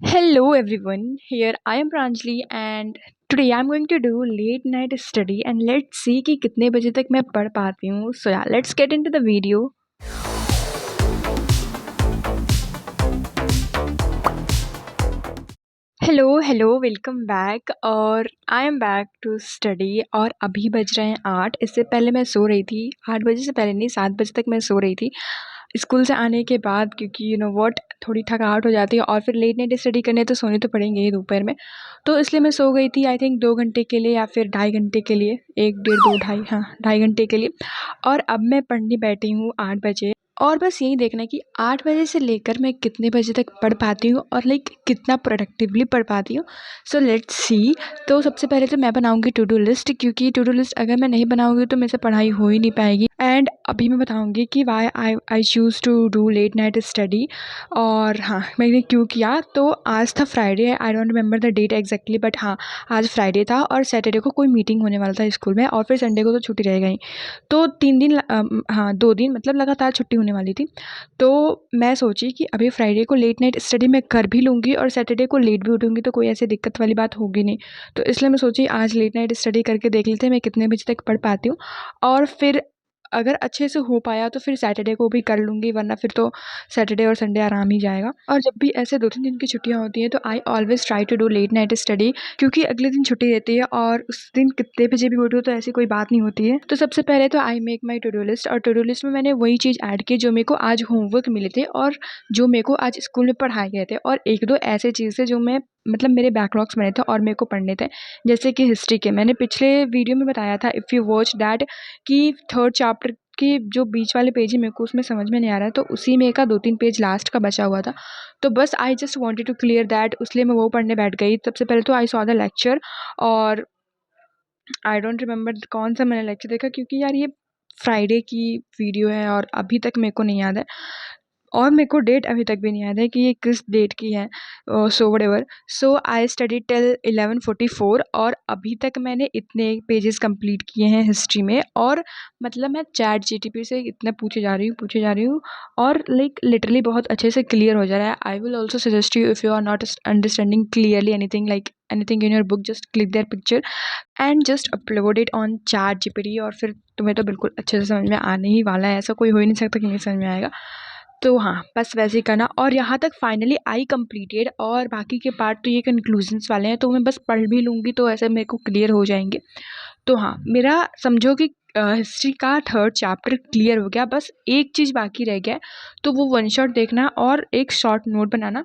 Hello everyone, here I am Pranjali and today I'm going to do late night study and let's see कि कितने बजे तक मैं पढ़ पाती हूँ. So yeah, let's get into the video. Hello welcome back और I am back to study और अभी बज रहे हैं 8. इससे पहले मैं सो रही थी. 8 बजे से पहले नहीं, 7 बजे तक मैं सो रही थी स्कूल से आने के बाद, क्योंकि यू नो व्हाट थोड़ी थकावट हो जाती है और फिर लेट नाइट स्टडी करने तो सोने तो पड़ेंगे ही दोपहर में. तो इसलिए मैं सो गई थी आई थिंक 2 घंटे के लिए या फिर ढाई घंटे के लिए, 1 डेढ़ 2 ढाई, हाँ ढाई घंटे के लिए. और अब मैं पढ़ने बैठी हूँ 8 बजे और बस यही देखना है कि 8 बजे से लेकर मैं कितने बजे तक पढ़ पाती हूँ और लाइक कितना प्रोडक्टिवली पढ़ पाती हूँ. So let's see. तो सबसे पहले तो मैं बनाऊँगी टू डू लिस्ट, क्योंकि टू डू लिस्ट अगर मैं नहीं बनाऊँगी तो मेरे से पढ़ाई हो ही नहीं पाएगी. एंड अभी मैं बताऊँगी कि why I choose to do late night study. और हाँ, मैंने क्यों किया. तो आज था Friday, I don't remember the date exactly, but हाँ आज फ्राइडे था और सैटरडे को कोई मीटिंग होने वाला था स्कूल में और फिर संडे को तो छुट्टी रह गई. तो 3 दिन हाँ 2 दिन मतलब लगातार छुट्टी होने वाली थी. तो मैं सोची कि अभी फ्राइडे को लेट नाइट स्टडी मैं कर भी लूँगी और सैटरडे को लेट भी उठूँगी तो कोई ऐसी दिक्कत वाली बात होगी नहीं. तो इसलिए मैं सोची आज लेट नाइट स्टडी करके देख लेते हैं मैं कितने बजे तक पढ़ पाती हूँ. और फिर अगर अच्छे से हो पाया तो फिर सैटरडे को भी कर लूँगी, वरना फिर तो सैटरडे और संडे आराम ही जाएगा. और जब भी ऐसे 2-3 दिन की छुट्टियाँ होती हैं तो I always try to do late night study, क्योंकि अगले दिन छुट्टी रहती है और उस दिन कितने बजे भी उठो तो ऐसी कोई बात नहीं होती है. तो सबसे पहले तो I make my to do list और टू डू लिस्ट में मैंने वही चीज़ ऐड की जो मेरे को आज होमवर्क मिले थे और जो मेरे को आज स्कूल में पढ़ाए गए थे, और 1-2 ऐसे चीज़ें जो मैं मतलब मेरे बैकलॉग्स बने थे और मेरे को पढ़ने थे. जैसे कि हिस्ट्री के मैंने पिछले वीडियो में बताया था, इफ़ यू वॉच दैट, कि थर्ड चैप्टर के जो बीच वाले पेज है मेरे को उसमें समझ में नहीं आ रहा है, तो उसी में का 2-3 पेज लास्ट का बचा हुआ था. तो बस I just wanted to clear that, इसलिए मैं वो पढ़ने बैठ गई. सबसे पहले तो आई सॉ द लेक्चर और आई डोंट रिमेंबर कौन सा मैंने लेक्चर देखा, क्योंकि यार ये फ्राइडे की वीडियो है और अभी तक मेरे को नहीं याद है और मेरे को डेट अभी तक भी नहीं याद है कि ये किस डेट की है. So whatever. So I study till 11:44 और अभी तक मैंने इतने पेजेस कंप्लीट किए हैं हिस्ट्री में. और मतलब मैं चैट जीटीपी से इतना पूछे जा रही हूँ और लाइक लिटरली बहुत अच्छे से क्लियर हो जा रहा है. I will also suggest you, if you are not understanding clearly anything like anything in your book, just click their picture and just upload it on ChatGPT और फिर तुम्हें तो बिल्कुल अच्छे से समझ में आने ही वाला है. ऐसा कोई हो ही नहीं सकता कि नहीं समझ में आएगा. तो हाँ, बस वैसे ही करना. और यहाँ तक फाइनली आई कंप्लीटेड और बाकी के पार्ट तो ये कंक्लूजन्स वाले हैं, तो मैं बस पढ़ भी लूँगी तो ऐसे मेरे को क्लियर हो जाएंगे. तो हाँ, मेरा समझो कि हिस्ट्री का थर्ड चैप्टर क्लियर हो गया. बस एक चीज़ बाकी रह गया है, तो वो वन शॉट देखना और एक शॉर्ट नोट बनाना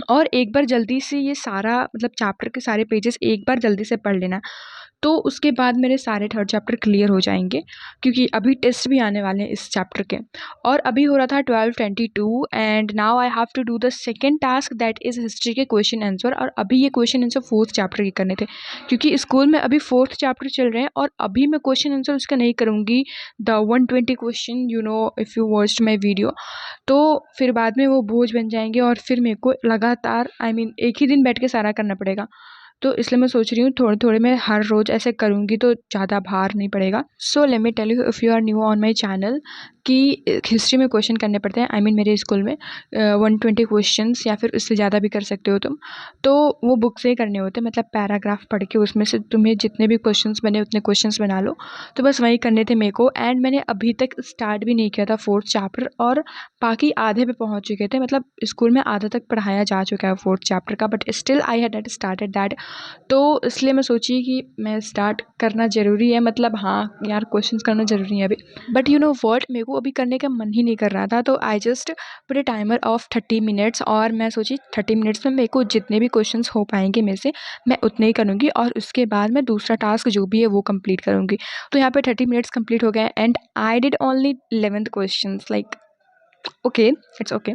और एक बार जल्दी से ये सारा मतलब चैप्टर के सारे पेजेस एक बार जल्दी से पढ़ लेना. तो उसके बाद मेरे सारे थर्ड चैप्टर क्लियर हो जाएंगे, क्योंकि अभी टेस्ट भी आने वाले हैं इस चैप्टर के. और अभी हो रहा था 12:22 and now I have to do the second task that is history के क्वेश्चन आंसर. और अभी ये क्वेश्चन आंसर फोर्थ चैप्टर के करने थे, क्योंकि स्कूल में अभी फोर्थ चैप्टर चल रहे हैं और अभी मैं क्वेश्चन आंसर उसका नहीं करूँगी the 120 question, you know if you watched my video. तो फिर बाद में वो बोझ बन जाएंगे और फिर मेरे को लगातार एक ही दिन बैठ के सारा करना पड़ेगा. तो इसलिए मैं सोच रही हूँ थोड़े-थोड़े मैं हर रोज़ ऐसे करूँगी तो ज़्यादा भार नहीं पड़ेगा. So let me tell you, if you are new on my channel, कि हिस्ट्री में क्वेश्चन करने पड़ते हैं. मेरे स्कूल में 120 क्वेश्चंस या फिर उससे ज़्यादा भी कर सकते हो तुम. तो वो बुक से ही करने होते हैं, मतलब पैराग्राफ पढ़ के उसमें से तुम्हें जितने भी क्वेश्चंस बने उतने क्वेश्चंस बना लो. तो बस वही करने थे मेरे को. एंड मैंने अभी तक स्टार्ट भी नहीं किया था फोर्थ चैप्टर और बाकी आधे पे पहुँच चुके थे. मतलब स्कूल में आधा तक पढ़ाया जा चुका है फोर्थ चैप्टर का, but still I had not started that. तो इसलिए मैं सोची कि मैं स्टार्ट करना ज़रूरी है. मतलब हाँ यार, क्वेश्चंस करना ज़रूरी है अभी. बट यू नो व्हाट, मेरे को अभी करने का मन ही नहीं कर रहा था, तो I just put a timer of 30 minutes और मैं सोची 30 मिनट्स में मेरे को जितने भी क्वेश्चंस हो पाएंगे मेरे से मैं उतने ही करूँगी और उसके बाद मैं दूसरा टास्क जो भी है वो कंप्लीट करूँगी. तो यहाँ पे 30 मिनट्स कंप्लीट हो गए and I did only 11th questions. Like okay, it's okay.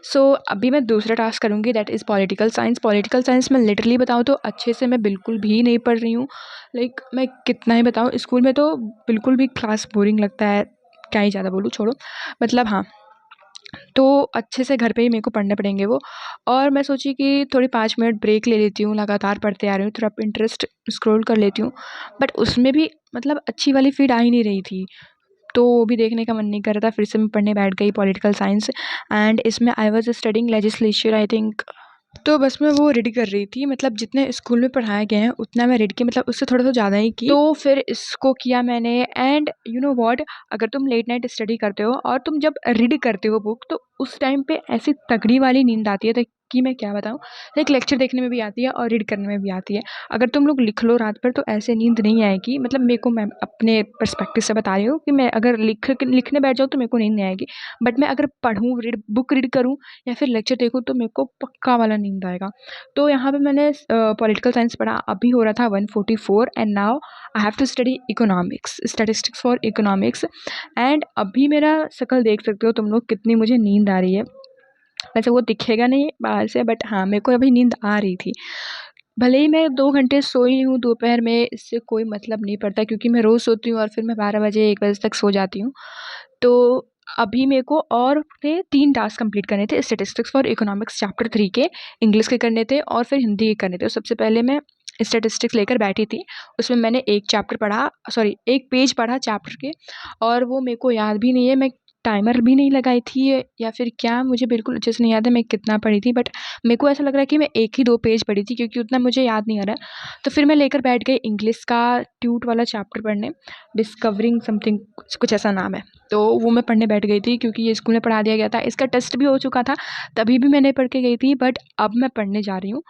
So अभी मैं दूसरा टास्क करूँगी that is political science. Political science में लिटरली बताऊँ तो अच्छे से मैं बिल्कुल भी नहीं पढ़ रही हूँ. लाइक मैं कितना ही बताऊँ, स्कूल में तो बिल्कुल भी क्लास बोरिंग लगता है. क्या ही ज़्यादा बोलूँ, छोड़ो. मतलब हाँ, तो अच्छे से घर पे ही मेरे को पढ़ने पड़ेंगे वो. और मैं सोची कि थोड़ी 5 मिनट ब्रेक ले लेती हूँ, लगातार पढ़ते आ रही हूँ, थोड़ा इंटरेस्ट स्क्रॉल कर लेती हूँ. बट उसमें भी मतलब अच्छी वाली फीड आ ही नहीं रही थी, तो वो भी देखने का मन नहीं कर रहा था. फिर से मैं पढ़ने बैठ गई पॉलिटिकल साइंस एंड इसमें I was studying legislature, I think तो बस मैं वो रीड कर रही थी, मतलब जितने स्कूल में पढ़ाए गए हैं उतना मैं रीड की, मतलब उससे थोड़ा सा ज़्यादा ही की। तो फिर इसको किया मैंने, एंड यू नो व्हाट, अगर तुम लेट नाइट स्टडी करते हो और तुम जब रीड करते हो बुक, तो उस टाइम पे ऐसी तगड़ी वाली नींद आती है कि मैं क्या बताऊँ। लाइक लेक्चर देखने में भी आती है और रीड करने में भी आती है। अगर तुम लोग लिख लो रात भर तो ऐसे नींद नहीं आएगी, मतलब मेरे को, मैं अपने पर्सपेक्टिव से बता रही हूँ कि मैं अगर लिखने बैठ जाऊँ तो मेरे को नींद नहीं आएगी। बट मैं अगर पढ़ूँ, बुक रीड करूँ या फिर लेक्चर देखूँ तो मेरे को पक्का वाला नींद आएगा। तो यहाँ पे मैंने पॉलिटिकल साइंस पढ़ा, अभी हो रहा था 144, and now I have to study economics, statistics for economics. And अभी मेरा शक्ल देख सकते हो तुम लोग कितनी मुझे नींद आ रही है। वैसे वो दिखेगा नहीं बाहर से, बट हाँ, मेरे को अभी नींद आ रही थी। भले ही मैं 2 घंटे सोई हूँ दोपहर में, इससे कोई मतलब नहीं पड़ता क्योंकि मैं रोज़ सोती हूँ और फिर मैं 12 बजे 1 बजे तक सो जाती हूँ। तो अभी मेरे को और थे 3 टास्क कंप्लीट करने थे, स्टैटिस्टिक्स फॉर इकोनॉमिक्स चैप्टर 3 के, इंग्लिश के करने थे और फिर हिंदी के करने थे। तो सबसे पहले मैं स्टैटिस्टिक्स लेकर बैठी थी। उसमें मैंने 1 चैप्टर पढ़ा, सॉरी 1 पेज पढ़ा चैप्टर के, और वो मेरे को याद भी नहीं है, मैं टाइमर भी नहीं लगाई थी या फिर क्या, मुझे बिल्कुल अच्छे से नहीं याद है मैं कितना पढ़ी थी, बट मेरे को ऐसा लग रहा है कि मैं 1 ही 2 पेज पढ़ी थी क्योंकि उतना मुझे याद नहीं आ रहा है। तो फिर मैं लेकर बैठ गई इंग्लिश का ट्यूट वाला चैप्टर पढ़ने, डिस्कवरिंग समथिंग कुछ कुछ ऐसा नाम है। तो वो मैं पढ़ने बैठ गई थी क्योंकि ये स्कूल में पढ़ा दिया गया था। इसका टेस्ट भी हो चुका था, तभी भी मैंने पढ़ के गई थी, बट अब मैं पढ़ने जा रही हूँ।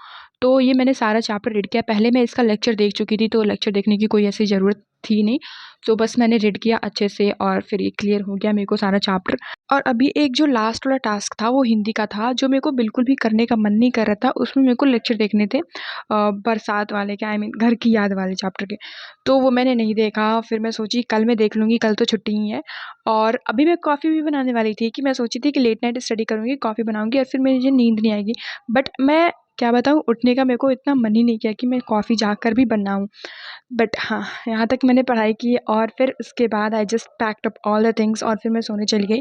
तो ये मैंने सारा चैप्टर रीड किया। पहले मैं इसका लेक्चर देख चुकी थी, तो लेक्चर देखने की कोई ऐसी ज़रूरत थी नहीं। तो बस मैंने रीड किया अच्छे से और फिर ये क्लियर हो गया मेरे को सारा चैप्टर। और अभी एक जो लास्ट वाला टास्क था वो हिंदी का था, जो मेरे को बिल्कुल भी करने का मन नहीं कर रहा था। उसमें मेरे को लेक्चर देखने थे बरसात वाले के, आई मीन घर की याद वाले चैप्टर के। तो वो मैंने नहीं देखा, फिर मैं सोची कल मैं देख लूँगी, कल तो छुट्टी ही है। और अभी मैं कॉफ़ी भी बनाने वाली थी कि मैं सोची थी कि लेट नाइट स्टडी करूँगी, कॉफ़ी बनाऊँगी और फिर मुझे नींद नहीं आएगी। बट मैं क्या बताऊँ, उठने का मेरे को इतना मन ही नहीं किया कि मैं कॉफ़ी जाकर भी बनाऊँ। बट हाँ, यहाँ तक मैंने पढ़ाई की और फिर उसके बाद I just packed up all the things और फिर मैं सोने चली गई।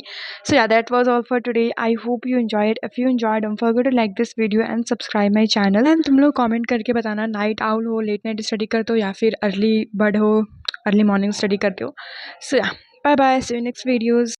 So yeah that was all for today. I hope you enjoyed. If you enjoyed, don't forget to like this video and subscribe my channel. And तुम लोग comment करके बताना, नाइट आउल हो, लेट नाइट स्टडी करते हो या फिर early bird हो, अर्ली मॉर्निंग स्टडी करते हो। So yeah bye bye, C you next videos.